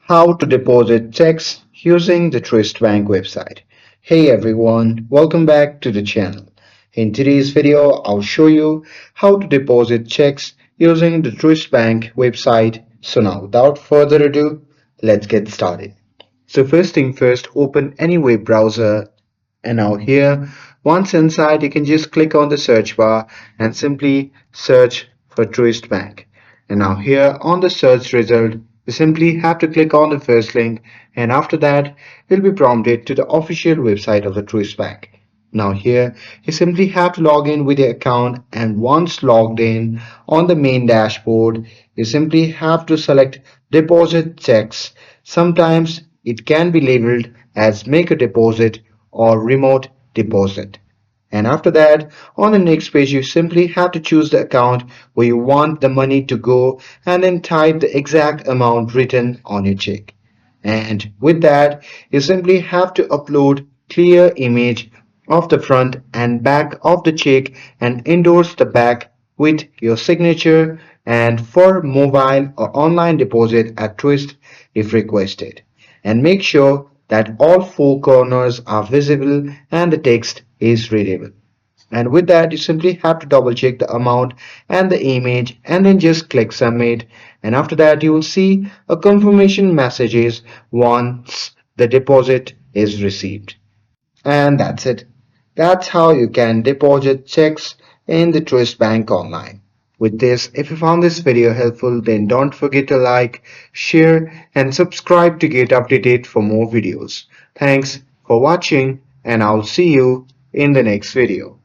How to deposit checks using the Truist Bank website. Hey everyone, welcome back to the channel. In today's video, I'll show you how to deposit checks using the Truist Bank website. So now without further ado, let's get started. So first thing first, open any web browser and now here, once inside, you can just click on the search bar and simply search for Truist Bank. And now here on the search result, you simply have to click on the first link and after that, you'll be prompted to the official website of the Truist Bank. Now here, you simply have to log in with your account and once logged in on the main dashboard, you simply have to select deposit checks. Sometimes it can be labeled as make a deposit or remote deposit. And after that, on the next page, you simply have to choose the account where you want the money to go and then type the exact amount written on your check. And with that, you simply have to upload clear image of the front and back of the check and endorse the back with your signature and for mobile or online deposit at Twist if requested. And make sure that all four corners are visible and the text is readable. And with that, you simply have to double check the amount and the image and then just click submit. And after that, you will see a confirmation messages once the deposit is received. And that's it. That's how you can deposit checks in the Truist Bank online. With this, if you found this video helpful, then don't forget to like, share, and subscribe to get updated for more videos. Thanks for watching, and I'll see you in the next video.